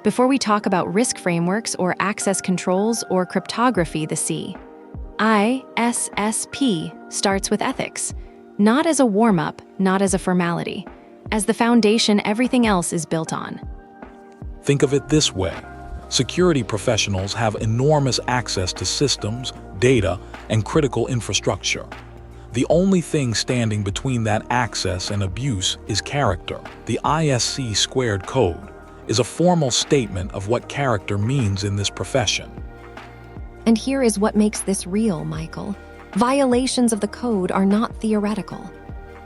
Before we talk about risk frameworks or access controls or cryptography, the CISSP starts with ethics, not as a warm-up, not as a formality, as the foundation everything else is built on. Think of it this way. Security professionals have enormous access to systems, data, and critical infrastructure. The only thing standing between that access and abuse is character. The ISC2 code is a formal statement of what character means in this profession. And here is what makes this real, Michael. Violations of the code are not theoretical.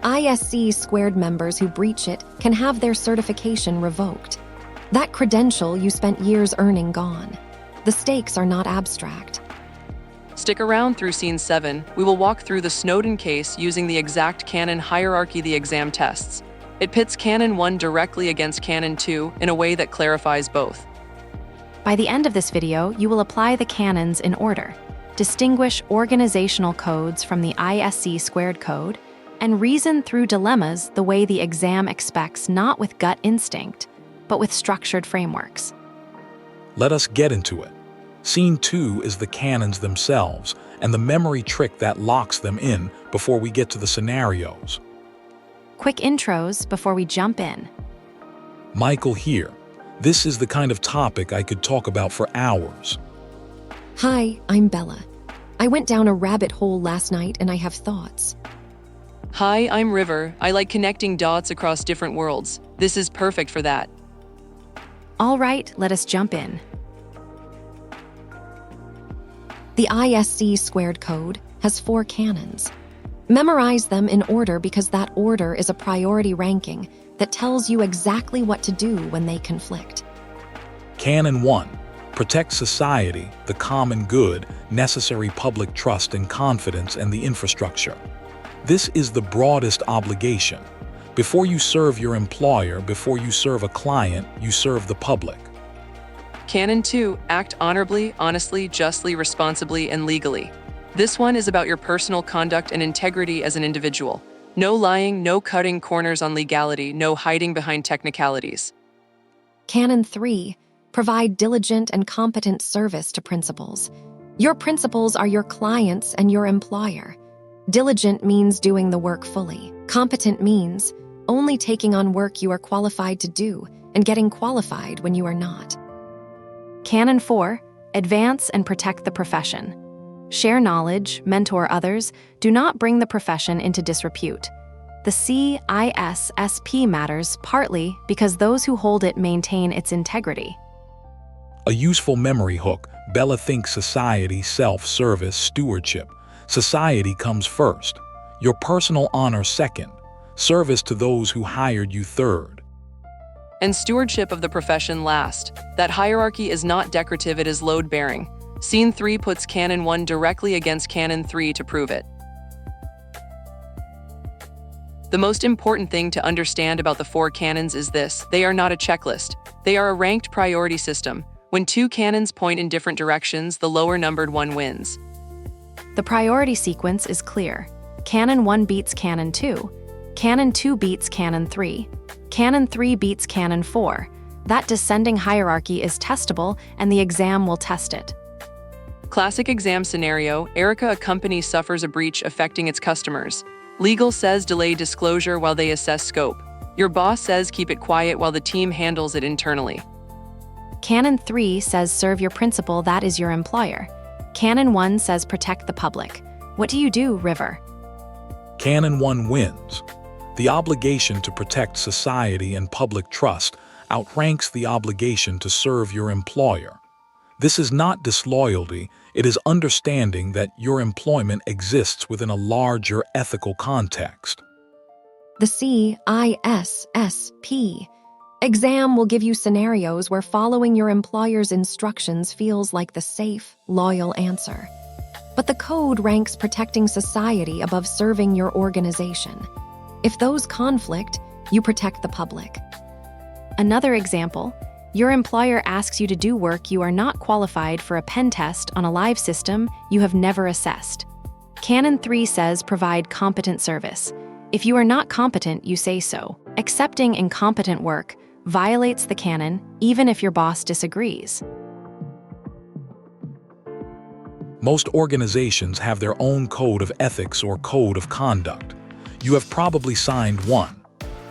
ISC2 members who breach it can have their certification revoked. That credential you spent years earning gone. The stakes are not abstract. Stick around through Scene 7. We will walk through the Snowden case using the exact Canon hierarchy the exam tests. It pits Canon 1 directly against Canon 2 in a way that clarifies both. By the end of this video, you will apply the canons in order, distinguish organizational codes from the ISC2 code, and reason through dilemmas the way the exam expects, not with gut instinct, but with structured frameworks. Let us get into it. Scene 2 is the canons themselves and the memory trick that locks them in before we get to the scenarios. Quick intros before we jump in. Michael here. This is the kind of topic I could talk about for hours. Hi, I'm Bella. I went down a rabbit hole last night and I have thoughts. Hi, I'm River. I like connecting dots across different worlds. This is perfect for that. All right, let us jump in. The ISC2 code has 4 canons. Memorize them in order because that order is a priority ranking that tells you exactly what to do when they conflict. Canon 1. Protect society, the common good, necessary public trust and confidence, and the infrastructure. This is the broadest obligation. Before you serve your employer, before you serve a client, you serve the public. Canon 2. Act honorably, honestly, justly, responsibly, and legally. This one is about your personal conduct and integrity as an individual. No lying, no cutting corners on legality, no hiding behind technicalities. Canon 3. Provide diligent and competent service to principals. Your principals are your clients and your employer. Diligent means doing the work fully. Competent means only taking on work you are qualified to do and getting qualified when you are not. Canon 4. Advance and protect the profession. Share knowledge, mentor others, do not bring the profession into disrepute. The CISSP matters partly because those who hold it maintain its integrity. A useful memory hook. Bella thinks society, self-service, stewardship. Society comes first. Your personal honor second. Service to those who hired you third. And stewardship of the profession last. That hierarchy is not decorative, it is load-bearing. Scene 3 puts Canon 1 directly against Canon 3 to prove it. The most important thing to understand about the 4 canons is this: they are not a checklist. They are a ranked priority system. When 2 canons point in different directions, the lower numbered one wins. The priority sequence is clear. Canon 1 beats Canon 2. Canon 2 beats Canon 3. Canon 3 beats Canon 4. That descending hierarchy is testable, and the exam will test it. Classic exam scenario: Erica, a company suffers a breach affecting its customers. Legal says delay disclosure while they assess scope. Your boss says keep it quiet while the team handles it internally. Canon 3 says serve your principal, that is your employer. Canon 1 says protect the public. What do you do, River? Canon 1 wins. The obligation to protect society and public trust outranks the obligation to serve your employer. This is not disloyalty, it is understanding that your employment exists within a larger ethical context. The CISSP exam will give you scenarios where following your employer's instructions feels like the safe, loyal answer. But the code ranks protecting society above serving your organization. If those conflict, you protect the public. Another example: your employer asks you to do work you are not qualified for a pen test on a live system you have never assessed. Canon 3 says provide competent service. If you are not competent, you say so. Accepting incompetent work violates the canon even if your boss disagrees. Most organizations have their own code of ethics or code of conduct. You have probably signed one.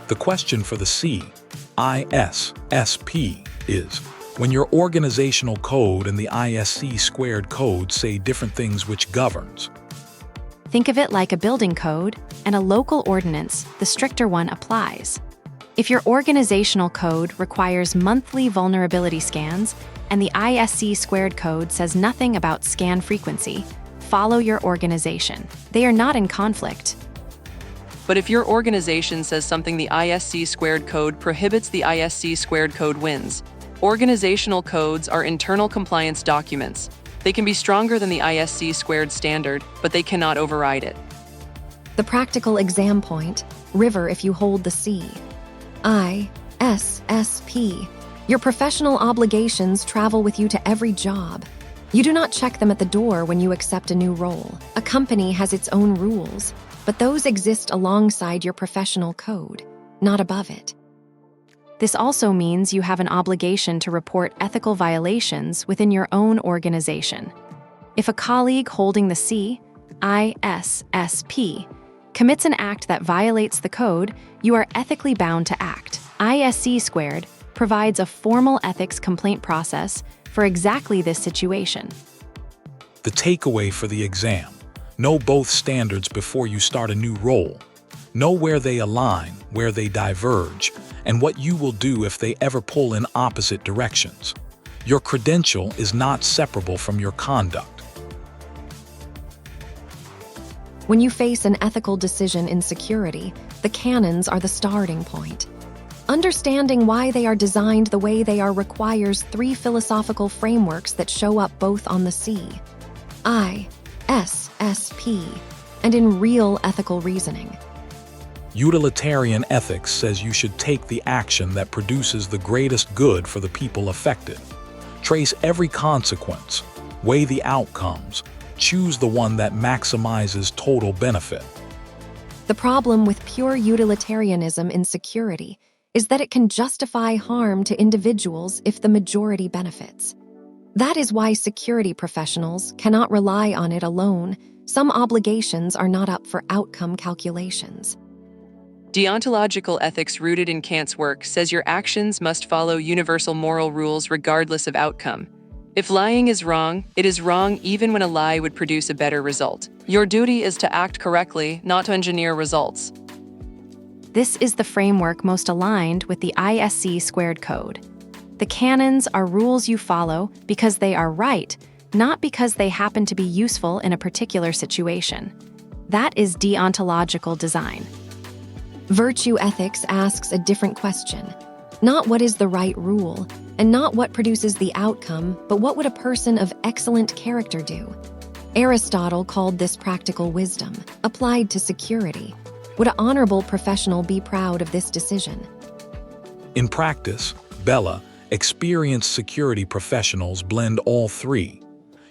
The question for the CISSP is, when your organizational code and the ISC2 code say different things, which governs? Think of it like a building code and a local ordinance, the stricter one applies. If your organizational code requires monthly vulnerability scans and the ISC2 code says nothing about scan frequency, follow your organization. They are not in conflict. But if your organization says something the ISC2 code prohibits, the ISC2 code wins. Organizational codes are internal compliance documents. They can be stronger than the ISC2 standard, but they cannot override it. The practical exam point, river if you hold the CISSP. Your professional obligations travel with you to every job. You do not check them at the door when you accept a new role. A company has its own rules, but those exist alongside your professional code, not above it. This also means you have an obligation to report ethical violations within your own organization. If a colleague holding the CISSP commits an act that violates the code, you are ethically bound to act. ISC2 provides a formal ethics complaint process for exactly this situation. The takeaway for the exam: know both standards before you start a new role. Know where they align, where they diverge, and what you will do if they ever pull in opposite directions. Your credential is not separable from your conduct. When you face an ethical decision in security, the canons are the starting point. Understanding why they are designed the way they are requires 3 philosophical frameworks that show up both on the CISSP and in real ethical reasoning. Utilitarian ethics says you should take the action that produces the greatest good for the people affected. Trace every consequence, weigh the outcomes, choose the one that maximizes total benefit. The problem with pure utilitarianism in security is that it can justify harm to individuals if the majority benefits. That is why security professionals cannot rely on it alone. Some obligations are not up for outcome calculations. Deontological ethics rooted in Kant's work says your actions must follow universal moral rules regardless of outcome. If lying is wrong, it is wrong even when a lie would produce a better result. Your duty is to act correctly, not to engineer results. This is the framework most aligned with the ISC2 code. The canons are rules you follow because they are right, not because they happen to be useful in a particular situation. That is deontological design. Virtue ethics asks a different question. Not what is the right rule, and not what produces the outcome, but what would a person of excellent character do? Aristotle called this practical wisdom, applied to security. Would an honorable professional be proud of this decision? In practice, Bella, experienced security professionals blend all 3.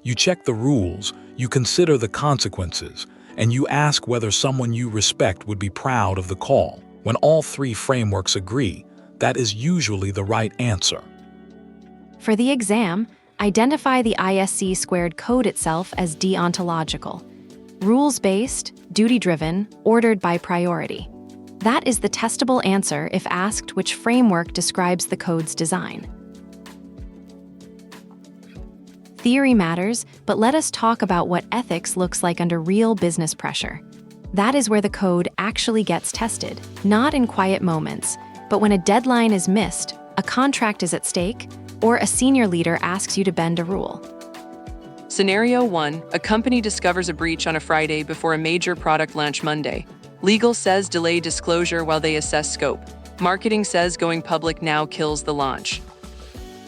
You check the rules, you consider the consequences, and you ask whether someone you respect would be proud of the call. When all 3 frameworks agree, that is usually the right answer. For the exam, identify the ISC2 code itself as deontological. Rules-based, duty-driven, ordered by priority. That is the testable answer if asked which framework describes the code's design. Theory matters, but let us talk about what ethics looks like under real business pressure. That is where the code actually gets tested, not in quiet moments, but when a deadline is missed, a contract is at stake, or a senior leader asks you to bend a rule. Scenario 1, a company discovers a breach on a Friday before a major product launch Monday. Legal says delay disclosure while they assess scope. Marketing says going public now kills the launch.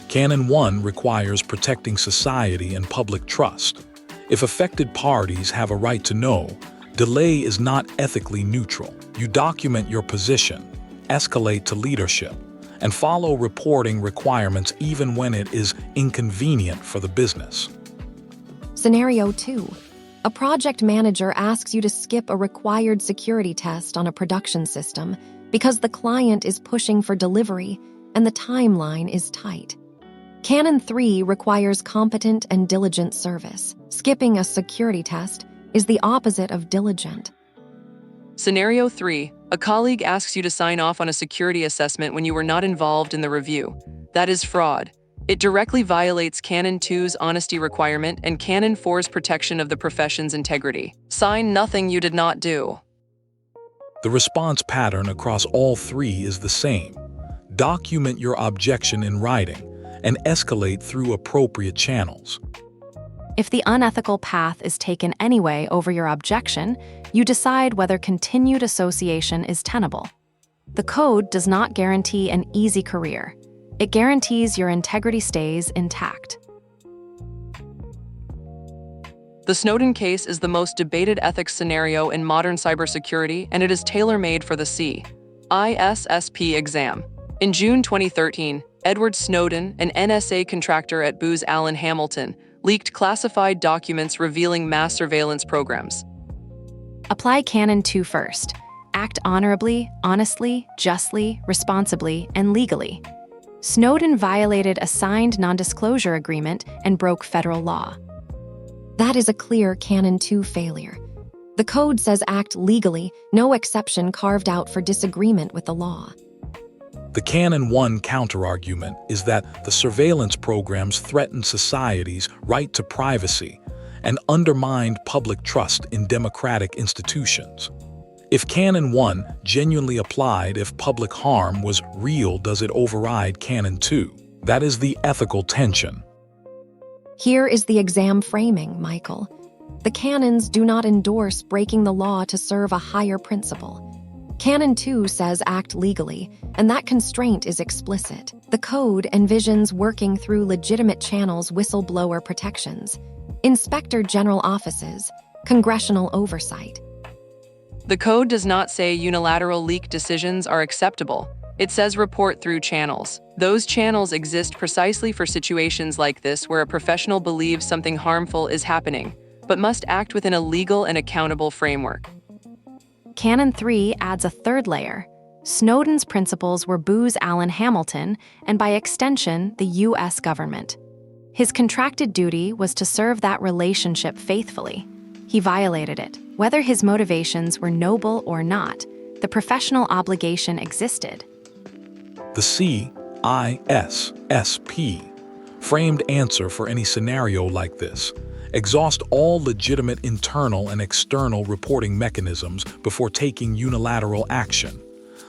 Canon 1 requires protecting society and public trust. If affected parties have a right to know, delay is not ethically neutral. You document your position, escalate to leadership, and follow reporting requirements even when it is inconvenient for the business. Scenario 2. A project manager asks you to skip a required security test on a production system because the client is pushing for delivery and the timeline is tight. Canon 3 requires competent and diligent service. Skipping a security test is the opposite of diligent. Scenario 3. A colleague asks you to sign off on a security assessment when you were not involved in the review. That is fraud. It directly violates Canon 2's honesty requirement and Canon 4's protection of the profession's integrity. Sign nothing you did not do. The response pattern across all three is the same. Document your objection in writing and escalate through appropriate channels. If the unethical path is taken anyway over your objection, you decide whether continued association is tenable. The code does not guarantee an easy career. It guarantees your integrity stays intact. The Snowden case is the most debated ethics scenario in modern cybersecurity, and it is tailor-made for the CISSP exam. In June 2013, Edward Snowden, an NSA contractor at Booz Allen Hamilton, leaked classified documents revealing mass surveillance programs. Apply Canon 2 first. Act honorably, honestly, justly, responsibly, and legally. Snowden violated a signed non-disclosure agreement and broke federal law. That is a clear Canon 2 failure. The code says act legally, no exception carved out for disagreement with the law. The Canon 1 counterargument is that the surveillance programs threatened society's right to privacy and undermined public trust in democratic institutions. If Canon 1 genuinely applied if public harm was real, does it override Canon 2? That is the ethical tension. Here is the exam framing, Michael. The canons do not endorse breaking the law to serve a higher principle. Canon 2 says act legally, and that constraint is explicit. The code envisions working through legitimate channels, whistleblower protections, inspector general offices, congressional oversight. The code does not say unilateral leak decisions are acceptable. It says report through channels. Those channels exist precisely for situations like this where a professional believes something harmful is happening, but must act within a legal and accountable framework. Canon 3 adds a third layer. Snowden's principals were Booz Allen Hamilton, and by extension, the U.S. government. His contracted duty was to serve that relationship faithfully. He violated it. Whether his motivations were noble or not, the professional obligation existed. The CISSP framed answer for any scenario like this. Exhaust all legitimate internal and external reporting mechanisms before taking unilateral action.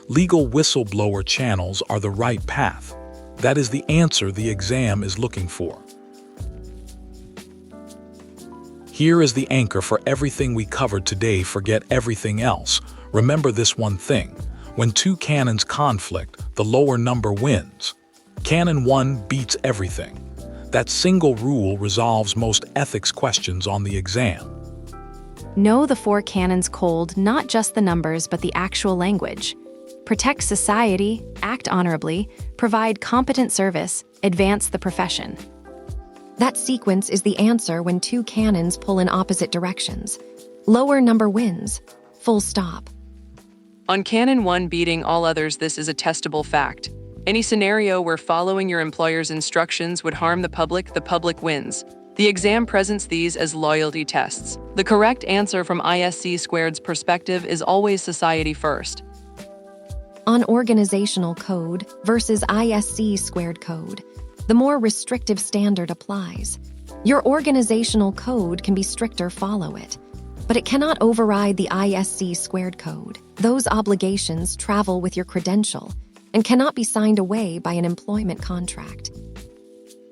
Legal whistleblower channels are the right path. That is the answer the exam is looking for. Here is the anchor for everything we covered today. Forget everything else. Remember this one thing. When two canons conflict, the lower number wins. Canon 1 beats everything. That single rule resolves most ethics questions on the exam. Know the four canons cold, not just the numbers, but the actual language. Protect society, act honorably, provide competent service, advance the profession. That sequence is the answer when two canons pull in opposite directions. Lower number wins. Full stop. On Canon 1 beating all others, this is a testable fact. Any scenario where following your employer's instructions would harm the public wins. The exam presents these as loyalty tests. The correct answer from ISC2's perspective is always society first. On organizational code versus ISC2 code, the more restrictive standard applies. Your organizational code can be stricter, follow it, but it cannot override the ISC2 code. Those obligations travel with your credential and cannot be signed away by an employment contract.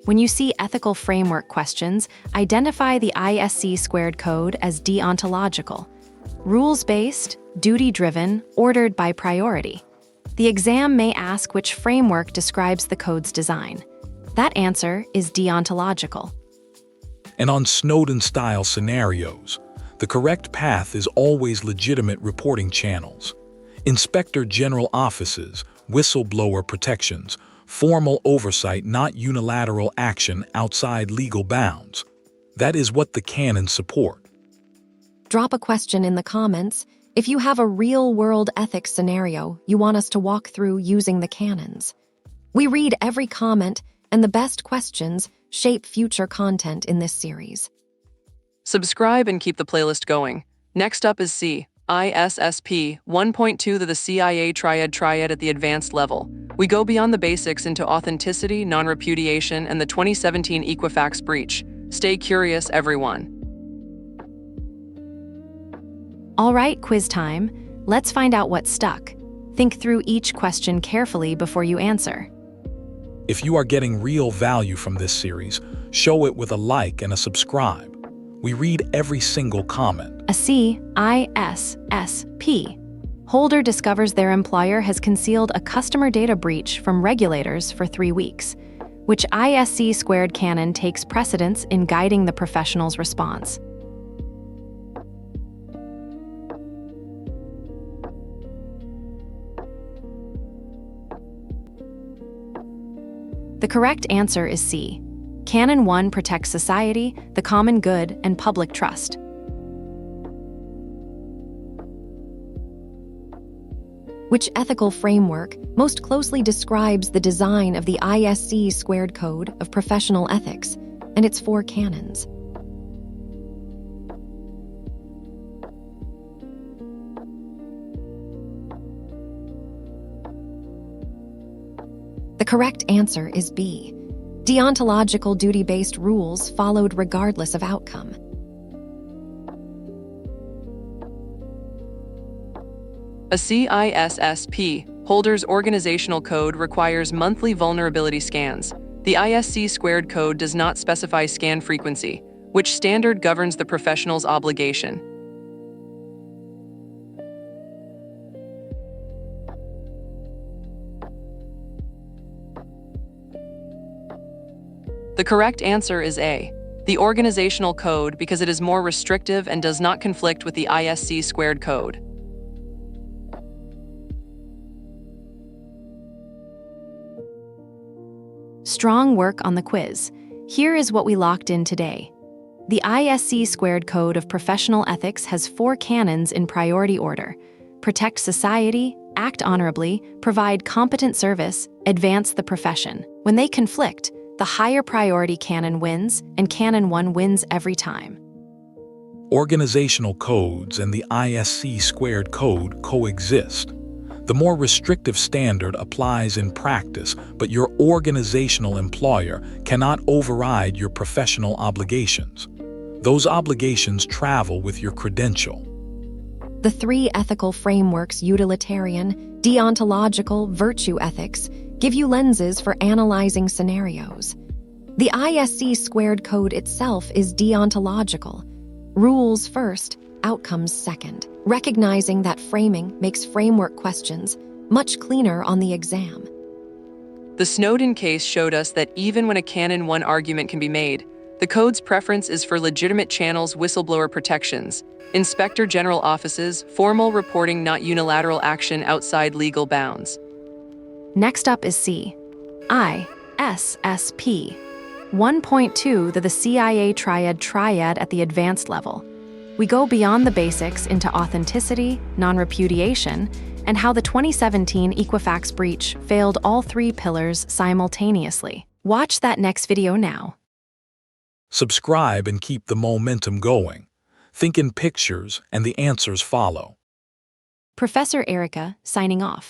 When you see ethical framework questions, identify the ISC2 code as deontological, rules-based, duty-driven, ordered by priority. The exam may ask which framework describes the code's design. That answer is deontological. And on Snowden-style scenarios, the correct path is always legitimate reporting channels, inspector general offices, whistleblower protections, formal oversight, not unilateral action outside legal bounds. That is what the canons support. Drop a question in the comments if you have a real-world ethics scenario you want us to walk through using the canons. We read every comment, and the best questions shape future content in this series. Subscribe and keep the playlist going. Next up is C. ISSP 1.2, the CIA Triad at the advanced level. We go beyond the basics into authenticity, non-repudiation, and the 2017 Equifax breach. Stay curious, everyone. All right, quiz time. Let's find out what stuck. Think through each question carefully before you answer. If you are getting real value from this series, show it with a like and a subscribe. We read every single comment. A CISSP holder discovers their employer has concealed a customer data breach from regulators for 3 weeks, which ISC2 Canon takes precedence in guiding the professional's response. The correct answer is C. Canon 1 protects society, the common good, and public trust. Which ethical framework most closely describes the design of the ISC2 Code of Professional Ethics and its 4 canons? The correct answer is B. Deontological duty-based rules followed regardless of outcome. A CISSP holder's organizational code requires monthly vulnerability scans. The ISC2 code does not specify scan frequency, which standard governs the professional's obligation. The correct answer is A, the organizational code, because it is more restrictive and does not conflict with the ISC2 code. Strong work on the quiz. Here is what we locked in today. The ISC2 Code of Professional Ethics has 4 canons in priority order: protect society, act honorably, provide competent service, advance the profession. When they conflict, the higher priority canon wins, and Canon 1 wins every time. Organizational codes and the ISC2 code coexist. The more restrictive standard applies in practice, but your organizational employer cannot override your professional obligations. Those obligations travel with your credential. The 3 ethical frameworks, utilitarian, deontological, virtue ethics, give you lenses for analyzing scenarios. The ISC2 code itself is deontological. Rules first, outcomes second, recognizing that framing makes framework questions much cleaner on the exam. The Snowden case showed us that even when a Canon 1 argument can be made, the code's preference is for legitimate channels, whistleblower protections, inspector general offices, formal reporting, not unilateral action outside legal bounds. Next up is C. ISSP 1.2, the CIA Triad at the advanced level. We go beyond the basics into authenticity, non-repudiation, and how the 2017 Equifax breach failed all 3 pillars simultaneously. Watch that next video now. Subscribe and keep the momentum going. Think in pictures and the answers follow. Professor Erica, signing off.